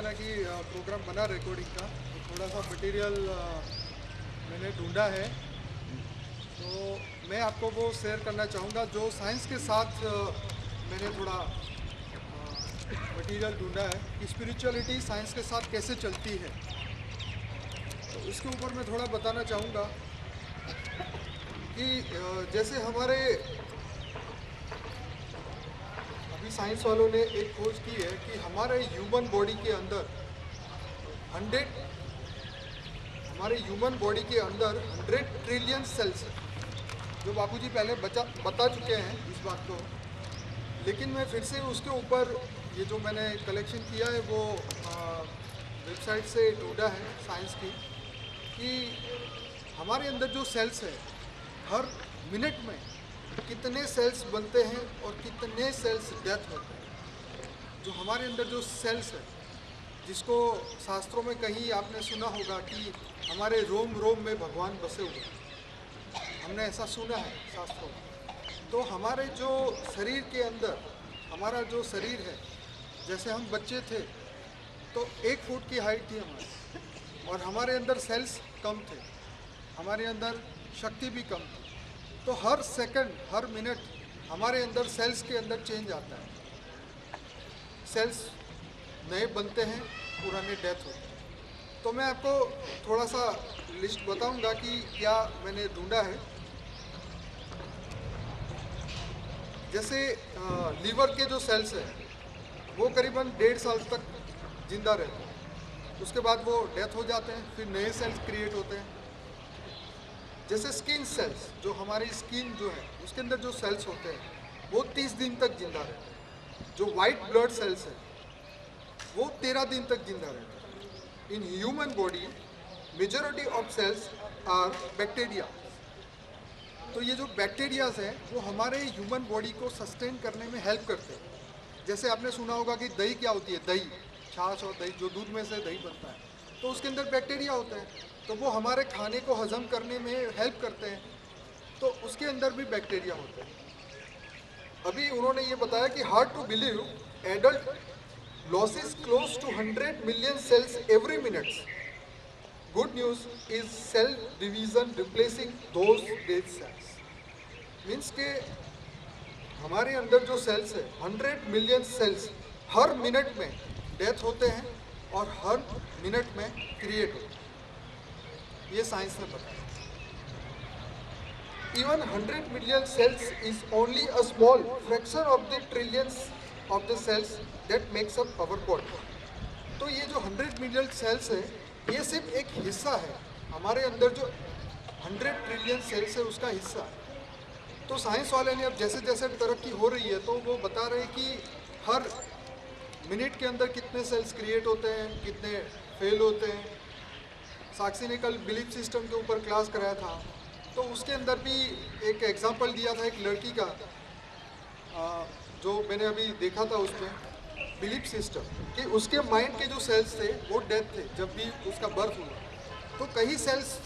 दिखाना कि प्रोग्राम बना रिकॉर्डिंग का, तो थोड़ा सा मटेरियल मैंने ढूंढा है, तो मैं आपको वो शेयर करना चाहूँगा जो साइंस के साथ मैंने थोड़ा मटेरियल ढूंढा है कि स्पिरिचुअलिटी साइंस के साथ कैसे चलती है। तो इसके ऊपर मैं थोड़ा बताना चाहूँगा कि जैसे हमारे अभी साइंस वालों ने एक खोज की है कि हमारे ह्यूमन बॉडी के अंदर 100 हमारे ह्यूमन बॉडी के अंदर 100 ट्रिलियन सेल्स है, जो बापूजी पहले बता चुके हैं इस बात को। लेकिन मैं फिर से उसके ऊपर ये जो मैंने कलेक्शन किया है वो वेबसाइट से ढूंढा है साइंस की, कि हमारे अंदर जो सेल्स है हर मिनट में कितने सेल्स बनते हैं और कितने सेल्स डेथ होते हैं। जो हमारे अंदर जो सेल्स है, जिसको शास्त्रों में कहीं आपने सुना होगा कि हमारे रोम रोम में भगवान बसे हुए हैं, हमने ऐसा सुना है शास्त्रों में। तो हमारे जो शरीर के अंदर, हमारा जो शरीर है, जैसे हम बच्चे थे तो 1 फुट की हाइट थी हमारी, और हमारे अंदर सेल्स कम थे, हमारे अंदर शक्ति भी कम थी। तो हर सेकंड, हर मिनट हमारे अंदर सेल्स के अंदर चेंज आता है, सेल्स नए बनते हैं, पुराने डेथ होते हैं। तो मैं आपको थोड़ा सा लिस्ट बताऊंगा कि क्या मैंने ढूंढा है। जैसे लीवर के जो सेल्स है वो करीबन 1.5 साल तक जिंदा रहते हैं, उसके बाद वो डेथ हो जाते हैं, फिर नए सेल्स क्रिएट होते हैं। जैसे स्किन सेल्स, जो हमारी स्किन जो है उसके अंदर जो सेल्स होते हैं वो 30 दिन तक जिंदा रहते हैं। जो वाइट ब्लड सेल्स है वो 13 दिन तक जिंदा रहते हैं। In human body majority of cells are bacteria. तो ये जो बैक्टीरियाज हैं वो हमारे ह्यूमन बॉडी को सस्टेन करने में हेल्प करते हैं। जैसे आपने सुना होगा कि दही क्या होती है, दही, छाछ और दही, जो दूध में से दही बनता है, तो उसके अंदर बैक्टीरिया होते हैं, तो वो हमारे खाने को हजम करने में हेल्प करते हैं। तो उसके अंदर भी बैक्टीरिया होते हैं। अभी उन्होंने ये बताया कि hard to believe adult loses close to 100 million cells every minutes. Good news is cell division replacing those dead cells. Means के हमारे अंदर जो सेल्स है 100 मिलियन सेल्स हर मिनट में डेथ होते हैं और हर मिनट में क्रिएट होते हैं, ये साइंस ने बताया। Even 100 million cells is only a small fraction of the trillions of the cells that makes up our body. तो ये जो 100 मिलियन सेल्स है ये सिर्फ एक हिस्सा है, हमारे अंदर जो 100 ट्रिलियन सेल्स है उसका हिस्सा है। तो साइंस वाले ने अब जैसे जैसे तरक्की हो रही है तो वो बता रहे हैं कि हर मिनट के अंदर कितने सेल्स क्रिएट होते हैं, कितने फेल होते हैं। साक्षी ने कल बिलीफ सिस्टम के ऊपर क्लास कराया था, तो उसके अंदर भी एक एग्जांपल दिया था एक लड़की का, जो मैंने अभी देखा था उसमें बिलीफ सिस्टम, कि उसके माइंड के जो सेल्स थे वो डेथ थे जब भी उसका बर्थ हुआ। तो कई सेल्स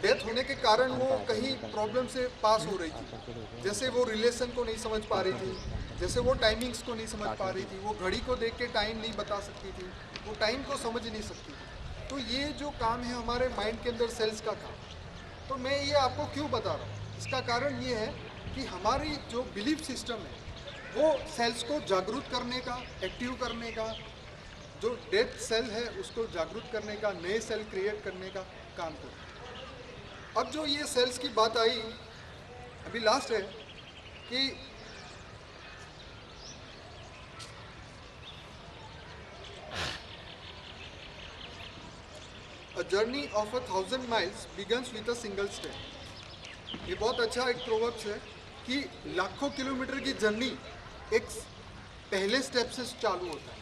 डेथ होने के कारण वो कहीं प्रॉब्लम से पास हो रही थी, जैसे वो रिलेशन को नहीं समझ पा रही थी, जैसे वो टाइमिंग्स को नहीं समझ पा रही थी, वो घड़ी को देख के टाइम नहीं बता सकती थी, वो टाइम को समझ नहीं सकती थी। तो ये जो काम है हमारे माइंड के अंदर सेल्स का काम। तो मैं ये आपको क्यों बता रहा हूँ, इसका कारण ये है कि हमारी जो बिलीफ सिस्टम है वो सेल्स को जागरूक करने का, एक्टिव करने का, जो डेड सेल है उसको जागरूक करने का, नए सेल क्रिएट करने का काम करता है। अब जो ये सेल्स की बात आई, अभी लास्ट है कि A journey of 1,000 miles begins with a single step। ये बहुत अच्छा एक प्रोवर्ब्स है कि लाखों किलोमीटर की जर्नी एक पहले स्टेप से चालू होता है।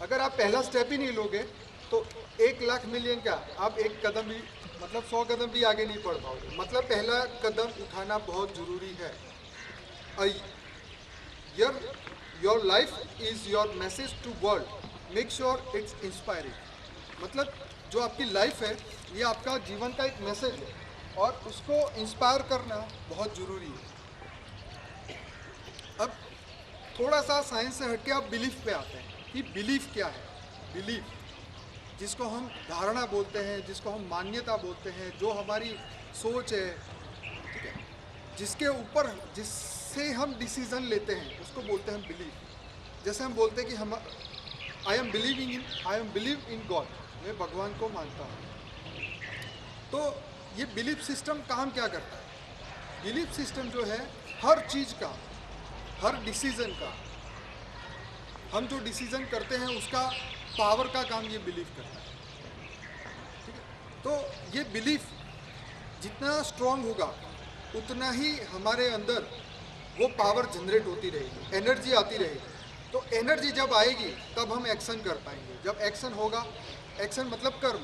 अगर आप पहला स्टेप ही नहीं लोगे तो 1,00,000 मिलियन क्या, आप एक कदम भी, मतलब 100 कदम भी आगे नहीं बढ़ पाओगे। मतलब पहला कदम उठाना बहुत ज़रूरी है। Your life is your message to world, make sure it's inspiring. मतलब जो आपकी लाइफ है ये आपका जीवन का एक मैसेज है और उसको इंस्पायर करना बहुत ज़रूरी है। अब थोड़ा सा साइंस से हटके आप बिलीफ पे आते हैं कि बिलीफ क्या है। बिलीफ, जिसको हम धारणा बोलते हैं, जिसको हम मान्यता बोलते हैं, जो हमारी सोच है, ठीक है, जिसके ऊपर जिससे हम डिसीजन लेते हैं, उसको बोलते हैं बिलीफ। जैसे हम बोलते हैं कि हम I am believe in God, मैं भगवान को मानता हूँ। तो ये बिलीफ सिस्टम काम क्या करता है? बिलीफ सिस्टम जो है हर चीज़ का, हर डिसीजन का, हम जो डिसीजन करते हैं उसका पावर का काम ये बिलीफ करता है, ठीक है। तो ये बिलीफ जितना स्ट्रांग होगा उतना ही हमारे अंदर वो पावर जनरेट होती रहेगी, एनर्जी आती रहेगी। तो एनर्जी जब आएगी तब हम एक्शन कर पाएंगे। जब एक्शन होगा, एक्शन मतलब कर्म,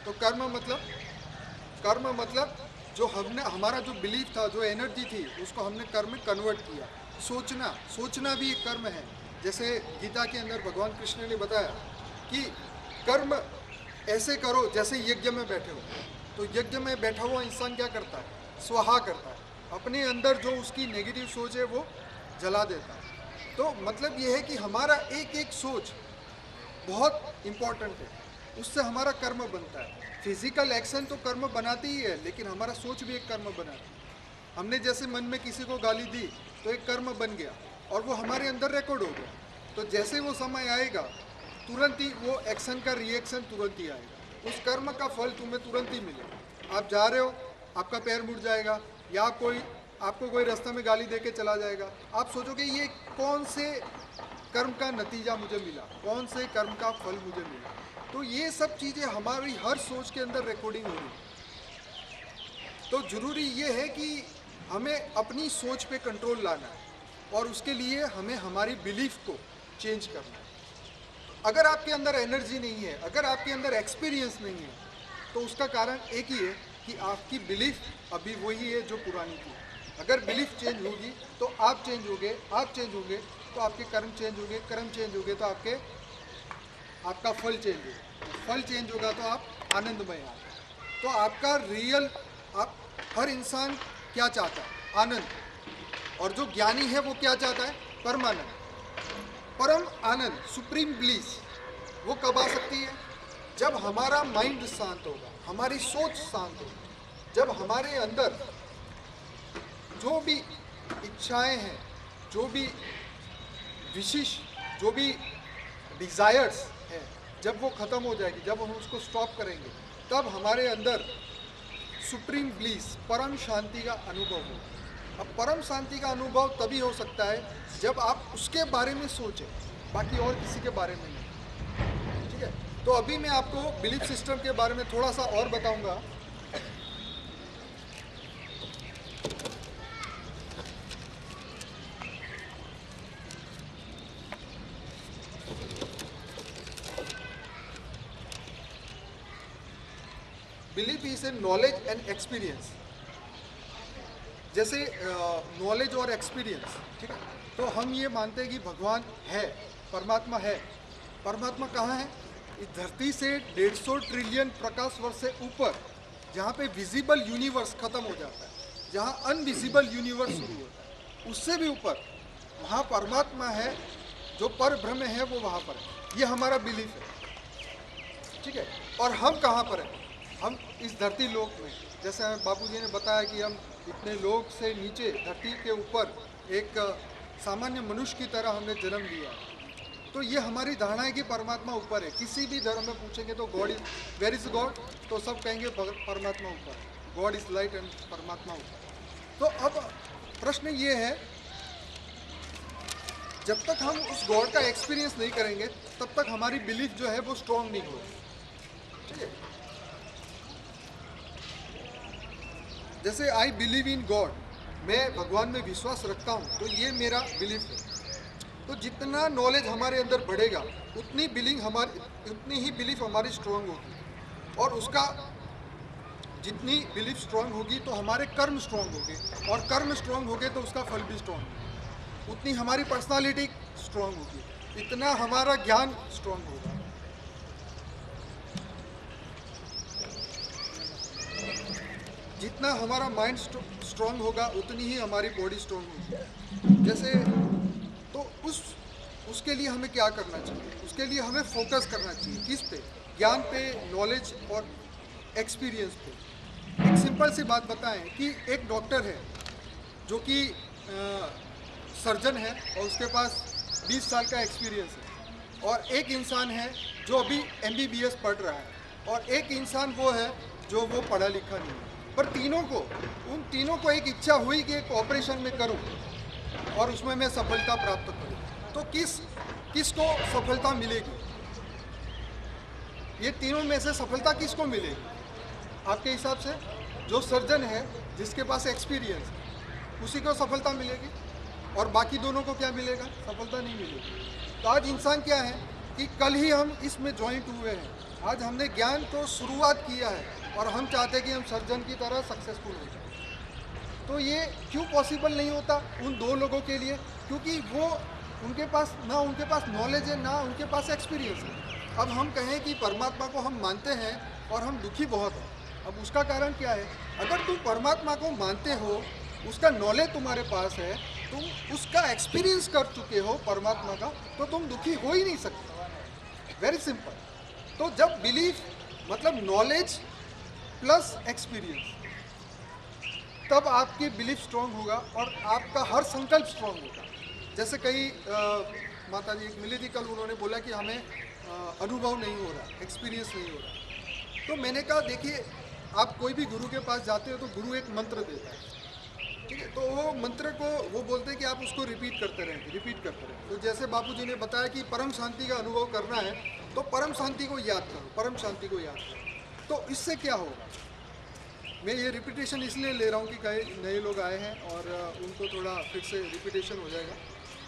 तो कर्म मतलब जो हमने, हमारा जो बिलीफ था, जो एनर्जी थी, उसको हमने कर्म में कन्वर्ट किया। सोचना भी एक कर्म है। जैसे गीता के अंदर भगवान कृष्ण ने बताया कि कर्म ऐसे करो जैसे यज्ञ में बैठे हो। तो यज्ञ में बैठा हुआ इंसान क्या करता है? स्वाहा करता है, अपने अंदर जो उसकी नेगेटिव सोच है वो जला देता है। तो मतलब ये है कि हमारा एक एक सोच बहुत इम्पोर्टेंट है, उससे हमारा कर्म बनता है। फिजिकल एक्शन तो कर्म बनाती ही है, लेकिन हमारा सोच भी एक कर्म बनाती है। हमने जैसे मन में किसी को गाली दी तो एक कर्म बन गया और वो हमारे अंदर रिकॉर्ड हो गया। तो जैसे वो समय आएगा तुरंत ही वो एक्शन का रिएक्शन तुरंत ही आएगा, उस कर्म का फल तुम्हें तुरंत ही मिलेगा। आप जा रहे हो, आपका पैर मुड़ जाएगा, या आपको कोई रास्ते में गाली दे के चला जाएगा, आप सोचोगे ये कौन से कर्म का नतीजा मुझे मिला, कौन से कर्म का फल मुझे मिला। तो ये सब चीज़ें हमारी हर सोच के अंदर रिकॉर्डिंग हो रही है। तो ज़रूरी ये है कि हमें अपनी सोच पे कंट्रोल लाना है, और उसके लिए हमें हमारी बिलीफ को चेंज करना है। अगर आपके अंदर एनर्जी नहीं है, अगर आपके अंदर एक्सपीरियंस नहीं है, तो उसका कारण एक ही है कि आपकी बिलीफ अभी वही है जो पुरानी थी। अगर बिलीफ चेंज होगी तो आप चेंज होंगे, आप चेंज होंगे तो आपके कर्म चेंज होंगे, कर्म चेंज होंगे तो आपका फल चेंज होगा, फल चेंज होगा तो आप आनंदमय आए। तो आपका रियल, आप हर इंसान क्या चाहता है? आनंद। और जो ज्ञानी है वो क्या चाहता है? परमानंद, परम आनंद, सुप्रीम ब्लिस। वो कब आ सकती है? जब हमारा माइंड शांत होगा, हमारी सोच शांत होगी, जब हमारे अंदर जो भी इच्छाएं हैं, जो भी विशेष, जो भी डिज़ायर्स हैं, जब वो ख़त्म हो जाएगी, जब हम उसको स्टॉप करेंगे, तब हमारे अंदर सुप्रीम ब्लिस, परम शांति का अनुभव होगा। अब परम शांति का अनुभव तभी हो सकता है जब आप उसके बारे में सोचें, बाकी और किसी के बारे में नहीं, ठीक है। तो अभी मैं आपको बिलीफ सिस्टम के बारे में थोड़ा सा और बताऊंगा। Belief is a knowledge and experience. जैसे नॉलेज और एक्सपीरियंस, ठीक है। तो हम ये मानते हैं कि भगवान है, परमात्मा है। परमात्मा कहाँ है? इस धरती से 150 ट्रिलियन प्रकाश वर्ष से ऊपर, जहाँ पे विजिबल यूनिवर्स खत्म हो जाता है, जहाँ अनविजिबल यूनिवर्स शुरू होता है, उससे भी ऊपर वहाँ परमात्मा है। जो पर ब्रह्म है वो वहाँ पर है। ये हमारा बिलीफ है, ठीक है। और हम कहाँ पर हैं? हम इस धरती लोक में, जैसे हमें बापूजी ने बताया कि हम इतने लोक से नीचे धरती के ऊपर एक सामान्य मनुष्य की तरह हमने जन्म लिया। तो ये हमारी धारणा है कि परमात्मा ऊपर है। किसी भी धर्म में पूछेंगे तो God is, where is God, तो सब कहेंगे परमात्मा ऊपर है, गॉड इज लाइट एंड परमात्मा ऊपर। तो अब प्रश्न ये है, जब तक हम उस गॉड का एक्सपीरियंस नहीं करेंगे तब तक हमारी बिलीफ जो है वो स्ट्रांग नहीं होगी, ठीक है। जैसे आई बिलीव इन गॉड, मैं भगवान में विश्वास रखता हूँ, तो ये मेरा बिलीफ है। तो जितना नॉलेज हमारे अंदर बढ़ेगा उतनी ही बिलीफ हमारी स्ट्रांग होगी, और उसका जितनी बिलीफ स्ट्रांग होगी तो हमारे कर्म स्ट्रांग होंगे, और कर्म स्ट्रांग होंगे तो उसका फल भी स्ट्रांग होगा। उतनी हमारी पर्सनालिटी स्ट्रांग होगी, इतना हमारा ज्ञान स्ट्रांग होगा। जितना हमारा माइंड स्ट्रांग होगा उतनी ही हमारी बॉडी स्ट्रांग होगी। जैसे तो उस उसके लिए हमें क्या करना चाहिए? उसके लिए हमें फोकस करना चाहिए किस पे? ज्ञान पे, नॉलेज और एक्सपीरियंस पे। एक सिंपल सी बात बताएं कि एक डॉक्टर है जो कि सर्जन है और उसके पास 20 साल का एक्सपीरियंस है, और एक इंसान है जो अभी MBBS पढ़ रहा है, और एक इंसान वो है जो वो पढ़ा लिखा नहीं है। पर उन तीनों को एक इच्छा हुई कि एक ऑपरेशन में करूं और उसमें मैं सफलता प्राप्त करूं, तो किसको सफलता मिलेगी? ये तीनों में से सफलता किसको मिलेगी आपके हिसाब से? जो सर्जन है, जिसके पास एक्सपीरियंस है, उसी को सफलता मिलेगी, और बाकी दोनों को क्या मिलेगा? सफलता नहीं मिलेगी। तो आज इंसान क्या है कि कल ही हम इसमें ज्वाइंट हुए हैं, आज हमने ज्ञान को शुरुआत किया है और हम चाहते हैं कि हम सर्जन की तरह सक्सेसफुल हो जाए। तो ये क्यों पॉसिबल नहीं होता उन दो लोगों के लिए? क्योंकि वो उनके पास नॉलेज है, ना उनके पास एक्सपीरियंस है। अब हम कहें कि परमात्मा को हम मानते हैं और हम दुखी बहुत हैं, अब उसका कारण क्या है? अगर तुम परमात्मा को मानते हो, उसका नॉलेज तुम्हारे पास है, तुम उसका एक्सपीरियंस कर चुके हो परमात्मा का, तो तुम दुखी हो ही नहीं सकते। Very simple. तो जब बिलीफ मतलब नॉलेज प्लस एक्सपीरियंस, तब आपकी बिलीफ स्ट्रांग होगा और आपका हर संकल्प स्ट्रांग होगा। जैसे कई माता जी एक मिली थी कल, उन्होंने बोला कि हमें अनुभव नहीं हो रहा, एक्सपीरियंस नहीं हो रहा। तो मैंने कहा देखिए, आप कोई भी गुरु के पास जाते हो तो गुरु एक मंत्र देता है, ठीक है? तो वो मंत्र को वो बोलते हैं कि आप उसको रिपीट करते रहें। तो जैसे बापूजी ने बताया कि परम शांति का अनुभव करना है, तो परम शांति को याद करो, परम शांति को याद करो। तो इससे क्या होगा? मैं ये रिपीटेशन इसलिए ले रहा हूँ कि कई नए लोग आए हैं और उनको थोड़ा फिर से रिपीटेशन हो जाएगा।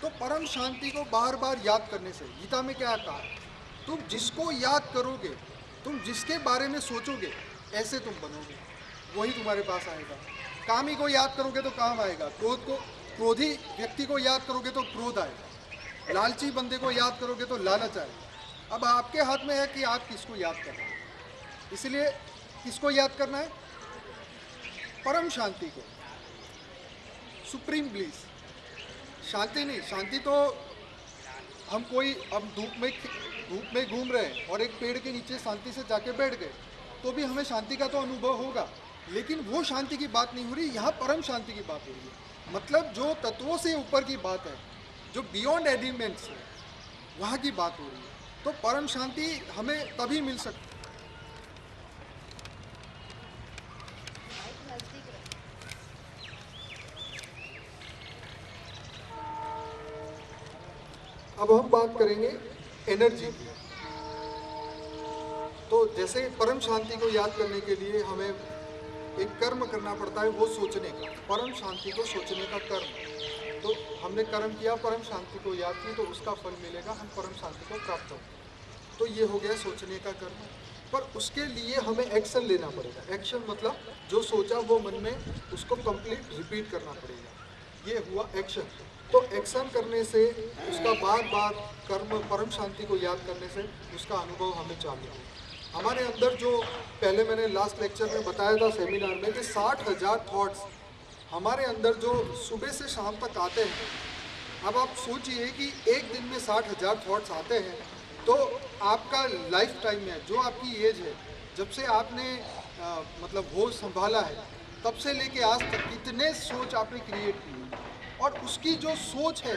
तो परम शांति को बार बार याद करने से, गीता में क्या कहा? तुम जिसको याद करोगे, तुम जिसके बारे में सोचोगे, ऐसे तुम बनोगे, वही तुम्हारे पास आएगा। कामी को याद करोगे तो काम आएगा, क्रोधी व्यक्ति को याद करोगे तो क्रोध आएगा, लालची बंदे को याद करोगे तो लालच आएगा। अब आपके हाथ में है कि आप किसको याद कर रहे हैं। इसलिए किसको याद करना है? परम शांति को, सुप्रीम ब्लिस। शांति नहीं, शांति तो हम कोई अब धूप में घूम रहे हैं और एक पेड़ के नीचे शांति से जाके बैठ गए, तो भी हमें शांति का तो अनुभव होगा, लेकिन वो शांति की बात नहीं हो रही। यहाँ परम शांति की बात हो रही है, मतलब जो तत्वों से ऊपर की बात है, जो बियॉन्ड एलिमेंट्स है, वहाँ की बात हो रही है। तो परम शांति हमें तभी मिल सकती है। अब हम बात करेंगे एनर्जी की। तो जैसे परम शांति को याद करने के लिए हमें एक कर्म करना पड़ता है, वो सोचने का, परम शांति को सोचने का कर्म। तो हमने कर्म किया, परम शांति को याद की, तो उसका फल मिलेगा, हम परम शांति को प्राप्त होंगे। तो ये हो गया सोचने का कर्म। पर उसके लिए हमें एक्शन लेना पड़ेगा। एक्शन मतलब जो सोचा वो मन में उसको कंप्लीट रिपीट करना पड़ेगा, ये हुआ एक्शन। तो एक्शन करने से, उसका बार बार कर्म परम शांति को याद करने से उसका अनुभव हमें चालू हो। हमारे अंदर जो पहले मैंने लास्ट लेक्चर में बताया था सेमिनार में कि 60,000 थॉट्स हमारे अंदर जो सुबह से शाम तक आते हैं। अब आप सोचिए कि एक दिन में 60,000 थॉट्स आते हैं, तो आपका लाइफ टाइम में, जो आपकी एज है, जब से आपने मतलब होश संभाला है, तब से लेके आज तक कितने सोच आपने क्रिएट की, और उसकी जो सोच है,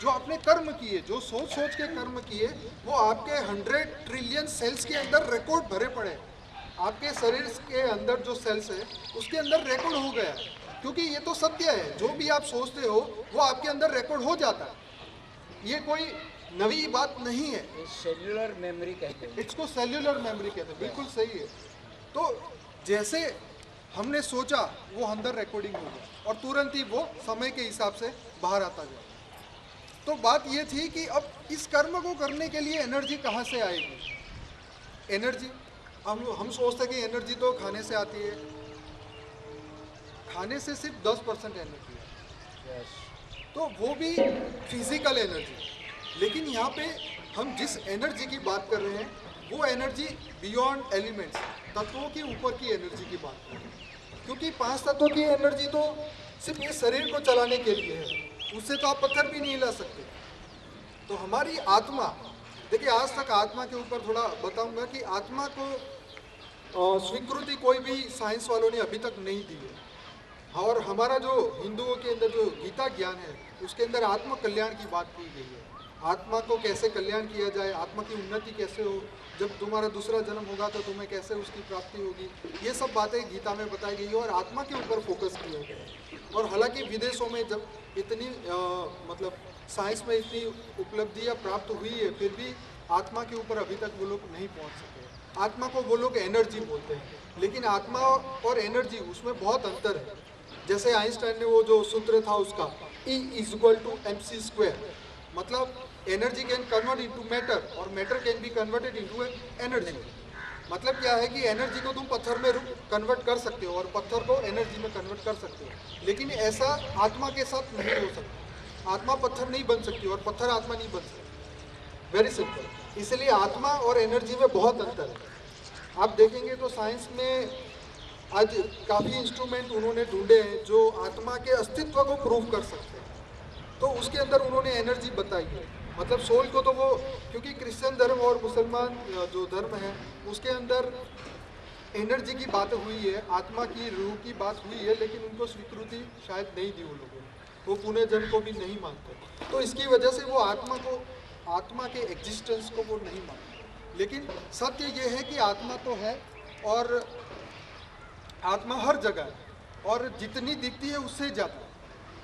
जो आपने कर्म किए, जो सोच के कर्म किए, वो आपके 100 ट्रिलियन सेल्स के अंदर रिकॉर्ड भरे पड़े। आपके शरीर के अंदर जो सेल्स है उसके अंदर रिकॉर्ड हो गया, क्योंकि ये तो सत्य है, जो भी आप सोचते हो वो आपके अंदर रिकॉर्ड हो जाता है। ये कोई नवी बात नहीं है। सेल्यूलर मेमोरी कहते हैं, इसको सेल्यूलर मेमोरी कहते हैं, बिल्कुल सही है। तो जैसे हमने सोचा, वो अंदर रिकॉर्डिंग हो गया और तुरंत ही वो समय के हिसाब से बाहर आता गया। तो बात ये थी कि अब इस कर्म को करने के लिए एनर्जी कहाँ से आएगी? एनर्जी हम सोचते हैं कि एनर्जी तो खाने से आती है। खाने से सिर्फ 10% एनर्जी है, तो वो भी फिजिकल एनर्जी। लेकिन यहाँ पे हम जिस एनर्जी की बात कर रहे हैं, वो एनर्जी बियॉन्ड एलिमेंट्स, तत्वों के ऊपर की एनर्जी की बात कर रहे हैं। क्योंकि 5 तत्वों की एनर्जी तो सिर्फ ये शरीर को चलाने के लिए है, उससे तो आप पत्थर भी नहीं ला सकते। तो हमारी आत्मा, देखिए आज तक आत्मा के ऊपर थोड़ा बताऊंगा कि आत्मा को स्वीकृति कोई भी साइंस वालों ने अभी तक नहीं दी है। और हमारा जो हिंदुओं के अंदर जो गीता ज्ञान है उसके अंदर आत्म कल्याण की बात की गई है। आत्मा को कैसे कल्याण किया जाए, आत्मा की उन्नति कैसे हो, जब तुम्हारा दूसरा जन्म होगा तो तुम्हें कैसे उसकी प्राप्ति होगी, ये सब बातें गीता में बताई गई है और आत्मा के ऊपर फोकस किया गया है। और हालांकि विदेशों में जब इतनी मतलब साइंस में इतनी उपलब्धियाँ प्राप्त हुई है, फिर भी आत्मा के ऊपर अभी तक वो लोग नहीं पहुँच सके। आत्मा को वो लोग एनर्जी बोलते हैं, लेकिन आत्मा और एनर्जी उसमें बहुत अंतर है। जैसे आइंस्टाइन ने वो जो सूत्र था उसका E=mc², मतलब energy can convert into matter और matter can be converted into energy. मतलब क्या है कि एनर्जी को तुम पत्थर में कन्वर्ट कर सकते हो और पत्थर को एनर्जी में कन्वर्ट कर सकते हो, लेकिन ऐसा आत्मा के साथ नहीं हो सकता। आत्मा पत्थर नहीं बन सकती और पत्थर आत्मा नहीं बन सकती। Very simple. इसलिए आत्मा और एनर्जी में बहुत अंतर है। आप देखेंगे तो साइंस में आज काफ़ी इंस्ट्रूमेंट उन्होंने ढूंढे हैं जो आत्मा के अस्तित्व को प्रूव कर सकते हैं। तो उसके अंदर उन्होंने एनर्जी बताई है, मतलब सोल को तो वो, क्योंकि क्रिश्चियन धर्म और मुसलमान जो धर्म है उसके अंदर एनर्जी की बात हुई है, आत्मा की रूह की बात हुई है, लेकिन उनको स्वीकृति शायद नहीं दी वो लोगों ने, वो पुनर्जन्म को भी नहीं मानते। तो इसकी वजह से वो आत्मा के एग्जिस्टेंस को वो नहीं मानते। लेकिन सत्य ये है कि आत्मा तो है और आत्मा हर जगह है और जितनी दिखती है उससे ज़्यादा।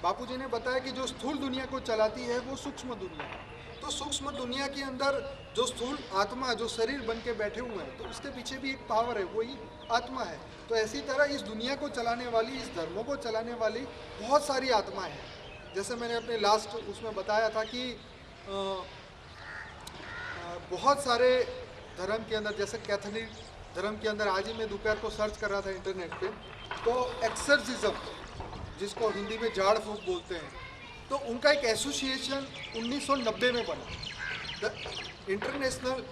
बापूजी ने बताया कि जो स्थूल दुनिया को चलाती है वो सूक्ष्म दुनिया है। तो सूक्ष्म दुनिया के अंदर जो स्थूल आत्मा, जो शरीर बन के बैठे हुए हैं, तो उसके पीछे भी एक पावर है, वही आत्मा है। तो ऐसी तरह इस दुनिया को चलाने वाली, इस धर्मों को चलाने वाली बहुत सारी आत्माएं हैं। जैसे मैंने अपने लास्ट उसमें बताया था कि बहुत सारे धर्म के अंदर, जैसे कैथोलिक धर्म के अंदर, आज ही मैं दोपहर को सर्च कर रहा था इंटरनेट पे, तो एक्सर्सिज्म, जिसको हिंदी में झाड़ फूंक बोलते हैं, तो उनका एक एसोसिएशन 1990 में बना, द इंटरनेशनल